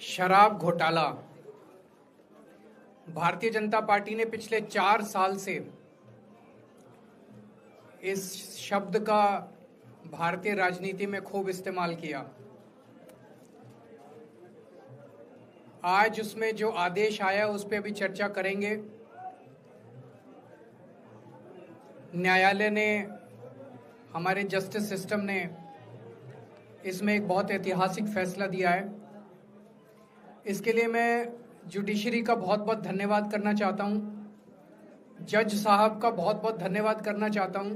शराब घोटाला। भारतीय जनता पार्टी ने पिछले 4 साल से इस शब्द का भारतीय राजनीति में खूब इस्तेमाल किया। आज उसमें जो आदेश आया उस पर अभी चर्चा करेंगे। न्यायालय ने, हमारे जस्टिस सिस्टम ने इसमें एक बहुत ऐतिहासिक फैसला दिया है। इसके लिए मैं जुडिशरी का बहुत बहुत धन्यवाद करना चाहता हूं, जज साहब का बहुत बहुत धन्यवाद करना चाहता हूं।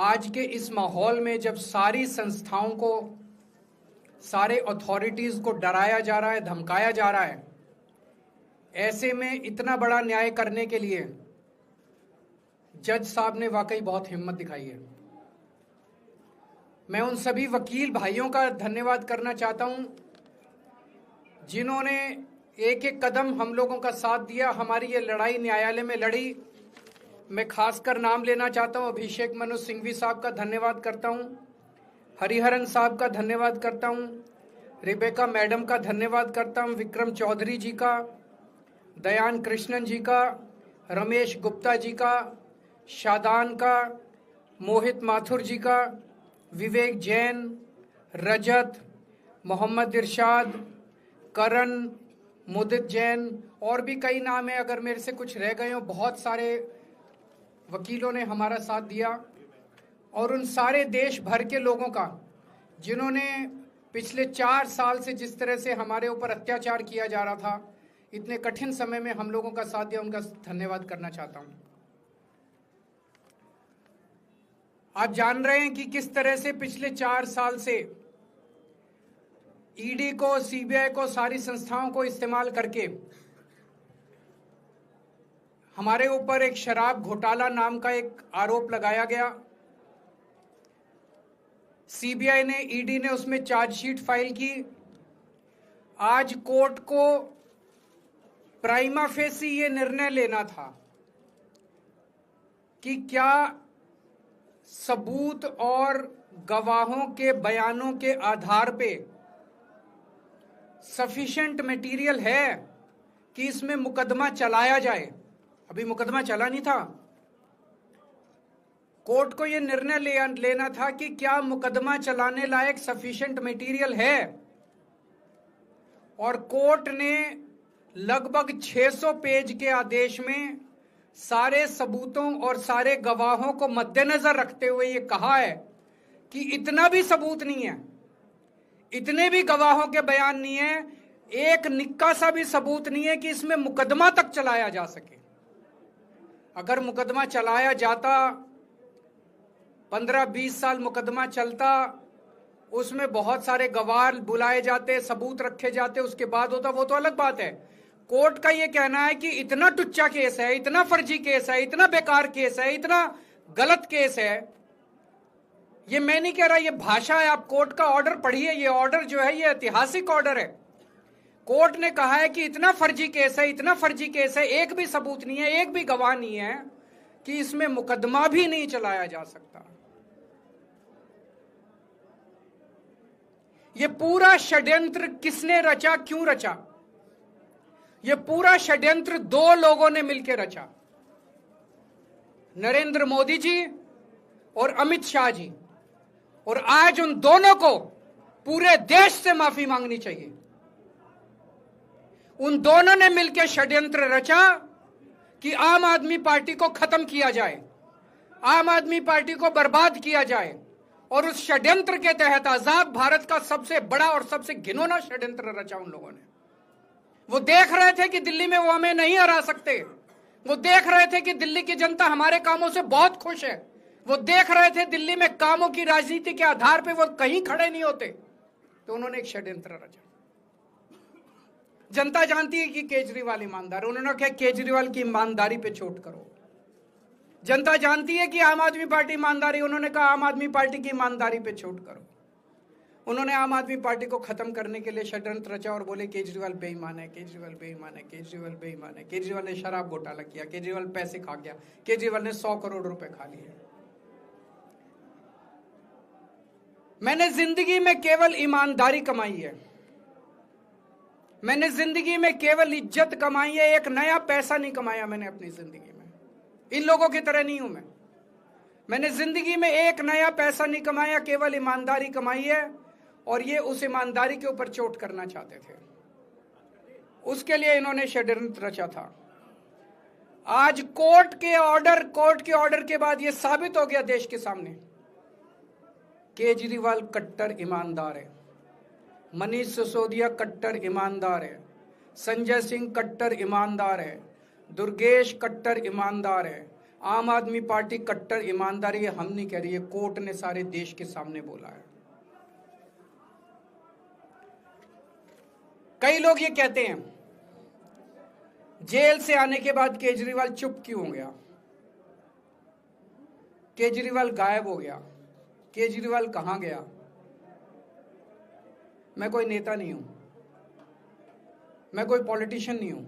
आज के इस माहौल में जब सारी संस्थाओं को, सारे अथॉरिटीज को डराया जा रहा है, धमकाया जा रहा है, ऐसे में इतना बड़ा न्याय करने के लिए जज साहब ने वाकई बहुत हिम्मत दिखाई है। मैं उन सभी वकील भाइयों का धन्यवाद करना चाहता हूं जिन्होंने एक एक कदम हम लोगों का साथ दिया, हमारी ये लड़ाई न्यायालय में लड़ी। मैं खासकर नाम लेना चाहता हूं, अभिषेक मनु सिंघवी साहब का धन्यवाद करता हूं, हरिहरन साहब का धन्यवाद करता हूं, रिबेका मैडम का धन्यवाद करता हूं, विक्रम चौधरी जी का, दयान कृष्णन जी का, रमेश गुप्ता जी का, शादान का, मोहित माथुर जी का, विवेक जैन, रजत, मोहम्मद इरशाद, करण, मुदित जैन, और भी कई नाम है, अगर मेरे से कुछ रह गए हो। बहुत सारे वकीलों ने हमारा साथ दिया, और उन सारे देश भर के लोगों का जिन्होंने पिछले 4 साल से जिस तरह से हमारे ऊपर अत्याचार किया जा रहा था, इतने कठिन समय में हम लोगों का साथ दिया, उनका धन्यवाद करना चाहता हूं। आप जान रहे हैं कि किस तरह से पिछले 4 साल से ईडी को, सीबीआई को, सारी संस्थाओं को इस्तेमाल करके हमारे ऊपर एक शराब घोटाला नाम का एक आरोप लगाया गया। सीबीआई ने, ईडी ने उसमें चार्जशीट फाइल की। आज कोर्ट को प्राइमा फेसी ये निर्णय लेना था कि क्या सबूत और गवाहों के बयानों के आधार पे सफिशिएंट मटेरियल है कि इसमें मुकदमा चलाया जाए। अभी मुकदमा चला नहीं था। कोर्ट को यह निर्णय लेना था कि क्या मुकदमा चलाने लायक सफिशिएंट मटेरियल है, और कोर्ट ने लगभग 600 पेज के आदेश में सारे सबूतों और सारे गवाहों को मद्देनजर रखते हुए ये कहा है कि इतना भी सबूत नहीं है, इतने भी गवाहों के बयान नहीं है, एक निक्का सा भी सबूत नहीं है कि इसमें मुकदमा तक चलाया जा सके। अगर मुकदमा चलाया जाता, 15-20 साल मुकदमा चलता, उसमें बहुत सारे गवाह बुलाए जाते, सबूत रखे जाते, उसके बाद होता, वो तो अलग बात है। कोर्ट का ये कहना है कि इतना टुच्चा केस है, इतना फर्जी केस है, इतना बेकार केस है, इतना गलत केस है। ये मैं नहीं कह रहा, ये भाषा है। आप कोर्ट का ऑर्डर पढ़िए। ये ऑर्डर जो है ये ऐतिहासिक ऑर्डर है। कोर्ट ने कहा है कि इतना फर्जी केस है, इतना फर्जी केस है, एक भी सबूत नहीं है, एक भी गवाह नहीं है कि इसमें मुकदमा भी नहीं चलाया जा सकता। ये पूरा षड्यंत्र किसने रचा, क्यों रचा? ये पूरा षड्यंत्र 2 लोगों ने मिलकर रचा, नरेंद्र मोदी जी और अमित शाह जी। और आज उन दोनों को पूरे देश से माफी मांगनी चाहिए। उन दोनों ने मिलकर षड्यंत्र रचा कि आम आदमी पार्टी को खत्म किया जाए, आम आदमी पार्टी को बर्बाद किया जाए, और उस षड्यंत्र के तहत आजाद भारत का सबसे बड़ा और सबसे घिनौना षड्यंत्र रचा उन लोगों ने। वो देख रहे थे कि दिल्ली में वो हमें नहीं हरा सकते। वो देख रहे थे कि दिल्ली की जनता हमारे कामों से बहुत खुश है। वो देख रहे थे दिल्ली में कामों की राजनीति के आधार पे वो कहीं खड़े नहीं होते। तो उन्होंने एक षड्यंत्र रचा। जनता जानती है कि केजरीवाल ईमानदार, उन्होंने कहा केजरीवाल की ईमानदारी पे चोट करो। जनता जानती है कि आम आदमी पार्टी ईमानदारी, उन्होंने कहा आम आदमी पार्टी की ईमानदारी पे चोट करो। उन्होंने आम आदमी पार्टी को खत्म करने के लिए षड्यंत्र रचा और बोले केजरीवाल बेईमान है, केजरीवाल बेईमान है, केजरीवाल बेईमान है, केजरीवाल ने शराब घोटाला किया, केजरीवाल पैसे खा गया, केजरीवाल ने 100 करोड़ रुपए खा लिए। मैंने जिंदगी में केवल ईमानदारी कमाई है। मैंने जिंदगी में केवल इज्जत कमाई है, एक नया पैसा नहीं कमाया मैंने अपनी जिंदगी में। इन लोगों की तरह नहीं हूं मैं। मैंने जिंदगी में एक नया पैसा नहीं कमाया, केवल ईमानदारी कमाई है। और ये उस ईमानदारी के ऊपर चोट करना चाहते थे, उसके लिए इन्होंने षड्यंत्र रचा था। आज कोर्ट के ऑर्डर के बाद यह साबित हो गया देश के सामने, केजरीवाल कट्टर ईमानदार है, मनीष सिसोदिया कट्टर ईमानदार है, संजय सिंह कट्टर ईमानदार है, दुर्गेश कट्टर ईमानदार है, आम आदमी पार्टी कट्टर ईमानदारी है। हम नहीं कह रही है, कोर्ट ने सारे देश के सामने बोला है। कई लोग ये कहते हैं जेल से आने के बाद केजरीवाल चुप क्यों हो गया, केजरीवाल गायब हो गया, केजरीवाल कहां गया। मैं कोई नेता नहीं हूं, मैं कोई पॉलिटिशियन नहीं हूं।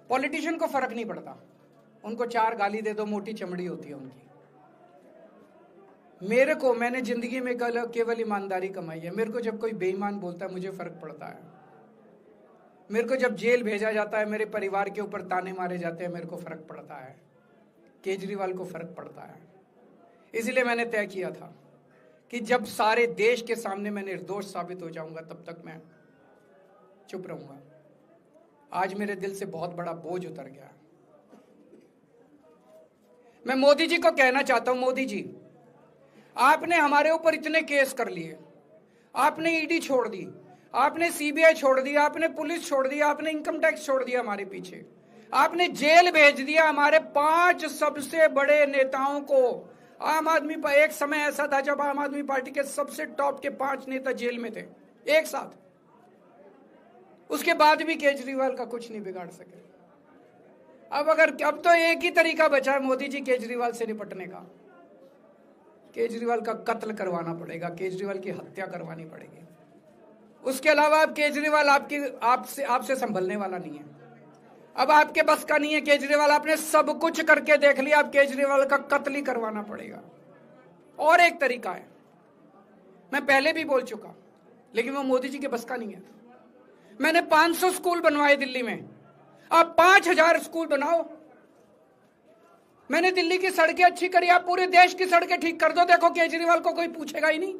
पॉलिटिशियन को फर्क नहीं पड़ता, उनको 4 गाली दे दो, मोटी चमड़ी होती है उनकी। मैंने जिंदगी में केवल ईमानदारी कमाई है। मेरे को जब कोई बेईमान बोलता है मुझे फर्क पड़ता है। मेरे को जब जेल भेजा जाता है, मेरे परिवार के ऊपर ताने मारे जाते हैं, मेरे को फर्क पड़ता है। केजरीवाल को फर्क पड़ता है। इसलिए मैंने तय किया था कि जब सारे देश के सामने मैं निर्दोष साबित हो जाऊंगा तब तक मैं चुप रहूंगा। आज मेरे दिल से बहुत बड़ा बोझ उतर गया। मैं मोदी जी को कहना चाहता हूं, मोदी जी आपने हमारे ऊपर इतने केस कर लिए, आपने ईडी छोड़ दी, आपने सीबीआई छोड़ दी, आपने पुलिस छोड़ दी, आपने इनकम टैक्स छोड़ दिया हमारे पीछे, आपने जेल भेज दिया हमारे 5 सबसे बड़े नेताओं को। आम आदमी पर एक समय ऐसा था जब आम आदमी पार्टी के सबसे टॉप के 5 नेता जेल में थे एक साथ। उसके बाद भी केजरीवाल का कुछ नहीं बिगाड़ सके। अब तो एक ही तरीका बचा है मोदी जी केजरीवाल से निपटने का, केजरीवाल का कत्ल करवाना पड़ेगा, केजरीवाल की हत्या करवानी पड़ेगी। उसके अलावा अब केजरीवाल आपसे संभलने वाला नहीं है। अब आपके बस का नहीं है केजरीवाल, आपने सब कुछ करके देख लिया, अब केजरीवाल का कत्ल ही करवाना पड़ेगा। और एक तरीका है, मैं पहले भी बोल चुका, लेकिन वो मोदी जी के बस का नहीं है। मैंने 500 स्कूल बनवाए दिल्ली में, आप 5000 स्कूल बनाओ। मैंने दिल्ली की सड़कें अच्छी करी, आप पूरे देश की सड़कें ठीक कर दो, देखो केजरीवाल को कोई पूछेगा ही नहीं।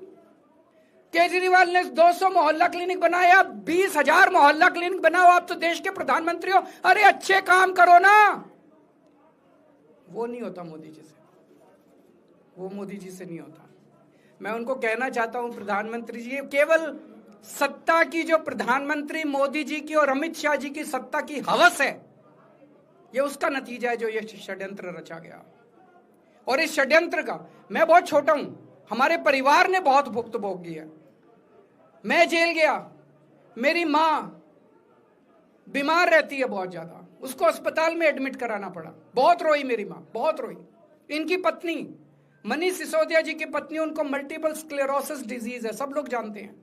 केजरीवाल ने 200 मोहल्ला क्लिनिक बनाए, आप 20,000 मोहल्ला क्लिनिक बनाओ। आप तो देश के प्रधानमंत्री हो, अरे अच्छे काम करो ना। वो नहीं होता मोदी जी से, वो मोदी जी से नहीं होता। मैं उनको कहना चाहता हूं, प्रधानमंत्री जी, केवल सत्ता की जो प्रधानमंत्री मोदी जी की और अमित शाह जी की सत्ता की हवस है, ये उसका नतीजा है जो ये षड्यंत्र रचा गया। और इस षड्यंत्र का मैं बहुत छोटा हूं, हमारे परिवार ने बहुत भुगत भोगी है। मैं जेल गया, मेरी मां बीमार रहती है बहुत ज्यादा, उसको अस्पताल में एडमिट कराना पड़ा, बहुत रोई मेरी मां, बहुत रोई। इनकी पत्नी मनीष सिसोदिया जी की पत्नी, उनको मल्टीपल स्क्लेरोसिस डिजीज है, सब लोग जानते हैं।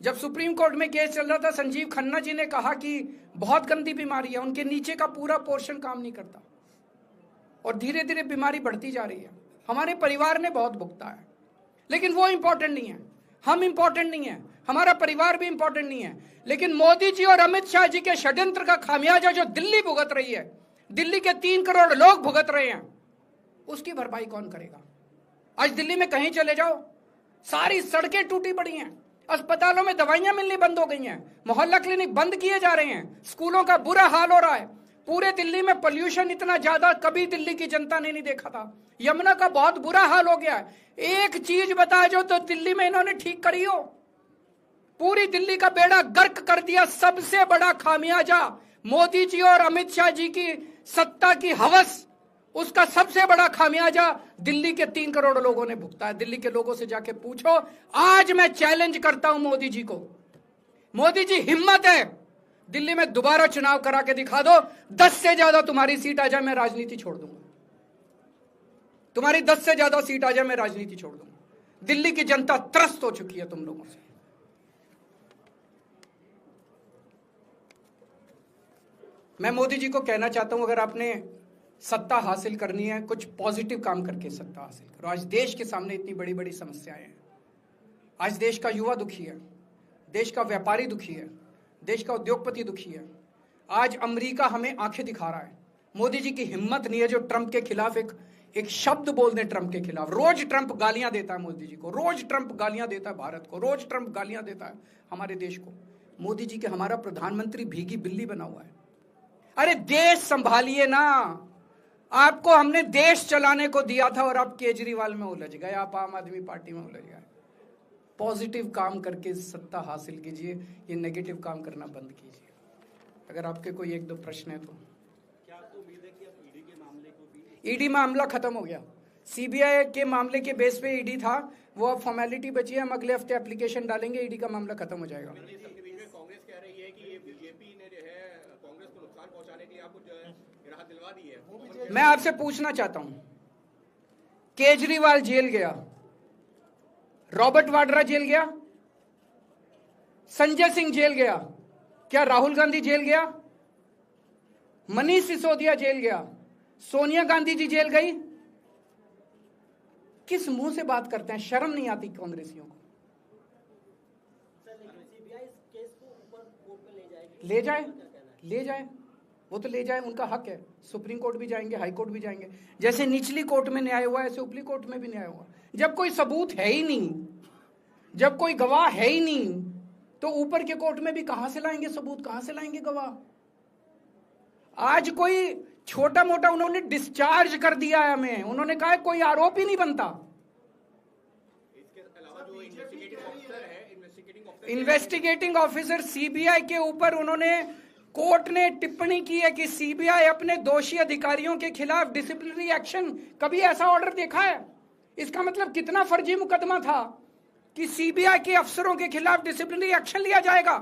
जब सुप्रीम कोर्ट में केस चल रहा था, संजीव खन्ना जी ने कहा कि बहुत गंदी बीमारी है, उनके नीचे का पूरा पोर्शन काम नहीं करता और धीरे धीरे बीमारी बढ़ती जा रही है। हमारे परिवार ने बहुत भुगता है, लेकिन वो इंपॉर्टेंट नहीं है, हम इंपॉर्टेंट नहीं है, हमारा परिवार भी इंपॉर्टेंट नहीं है। लेकिन मोदी जी और अमित शाह जी के षड्यंत्र का खामियाजा जो दिल्ली भुगत रही है, दिल्ली के 3 करोड़ लोग भुगत रहे हैं, उसकी भरपाई कौन करेगा। आज दिल्ली में कहीं चले जाओ, सारी सड़कें टूटी पड़ी हैं, अस्पतालों में दवाइयां मिलनी बंद हो गई हैं, मोहल्ला क्लिनिक बंद किए जा रहे हैं, स्कूलों का बुरा हाल हो रहा है। पूरे दिल्ली में पोल्यूशन इतना ज्यादा कभी दिल्ली की जनता ने नहीं देखा था। यमुना का बहुत बुरा हाल हो गया है। एक चीज बता जो तो दिल्ली में इन्होंने ठीक करी हो, पूरी दिल्ली का बेड़ा गर्क कर दिया। सबसे बड़ा खामियाजा मोदी जी और अमित शाह जी की सत्ता की हवस, उसका सबसे बड़ा खामियाजा दिल्ली के 3 करोड़ लोगों ने भुगता है। दिल्ली के लोगों से जाके पूछो। आज मैं चैलेंज करता हूं मोदी जी को, मोदी जी हिम्मत है दिल्ली में दोबारा चुनाव करा के दिखा दो, 10 से ज्यादा तुम्हारी सीट आ जाए, मैं राजनीति छोड़ दूंगा। तुम्हारी 10 से ज्यादा सीट आ जाए, मैं राजनीति छोड़ दूंगा। दिल्ली की जनता त्रस्त हो चुकी है तुम लोगों से। मैं मोदी जी को कहना चाहता हूं, अगर आपने सत्ता हासिल करनी है, कुछ पॉजिटिव काम करके सत्ता हासिल करो। आज देश के सामने इतनी बड़ी बड़ी समस्याएं हैं। आज देश का युवा दुखी है, देश का व्यापारी दुखी है, देश का उद्योगपति दुखी है। आज अमेरिका हमें आंखें दिखा रहा है। मोदी जी की हिम्मत नहीं है जो ट्रंप के खिलाफ एक शब्द बोल दें। ट्रंप के खिलाफ रोज ट्रंप गालियां देता है मोदी जी को, रोज ट्रंप गालियां देता है भारत को, रोज ट्रंप गालियां देता है हमारे देश को। मोदी जी के हमारा प्रधानमंत्री भीगी बिल्ली बना हुआ है। अरे देश संभालिए ना, आपको हमने देश चलाने को दिया था और आप केजरीवाल में उलझ गए, आप आम आदमी पार्टी में उलझ गए। पॉजिटिव काम करके सत्ता हासिल कीजिए, ये नेगेटिव काम करना बंद कीजिए। अगर आपके कोई एक दो प्रश्न है तो क्या आपको उम्मीद है कि अब ईडी के मामले को भी ईडी मामला खत्म हो गया। सीबीआई के मामले के बेस पे ईडी था, वो अब फॉर्मेलिटी बची है। हम अगले हफ्ते एप्लीकेशन डालेंगे, ईडी का मामला खत्म हो जाएगा। कांग्रेस कह रही है कि ये बीजेपी ने जो है कांग्रेस को नुकसान पहुंचाने के लिए आपको जो है राहत दिलवा दी है। मैं आपसे पूछना चाहता हूं, केजरीवाल जेल गया, रॉबर्ट वाड्रा जेल गया, संजय सिंह जेल गया, क्या राहुल गांधी जेल गया, मनीष सिसोदिया जेल गया, सोनिया गांधी जी जेल गई? किस मुंह से बात करते हैं? शर्म नहीं आती कांग्रेसियों को? ले जाए, ले जाए, वो तो ले जाए, उनका हक है। सुप्रीम कोर्ट भी जाएंगे, हाई कोर्ट भी जाएंगे। जैसे निचली कोर्ट में न्याय हुआ ऐसे ऊपरी कोर्ट में भी न्याय हुआ। जब कोई सबूत है ही नहीं, जब कोई गवाह है ही नहीं, तो ऊपर के कोर्ट में भी कहां से लाएंगे सबूत, कहां से लाएंगे गवाह? आज कोई छोटा मोटा उन्होंने डिस्चार्ज कर दिया है हमें, उन्होंने कहा कोई आरोप ही नहीं बनता। इसके अलावा जो इन्वेस्टिगेटिंग ऑफिसर सीबीआई के ऊपर उन्होंने, कोर्ट ने टिप्पणी की है कि सीबीआई अपने दोषी अधिकारियों के खिलाफ डिसिप्लिनरी एक्शन, कभी ऐसा ऑर्डर देखा है? इसका मतलब कितना फर्जी मुकदमा था कि सीबीआई के अफसरों के खिलाफ डिसिप्लिनरी एक्शन लिया जाएगा।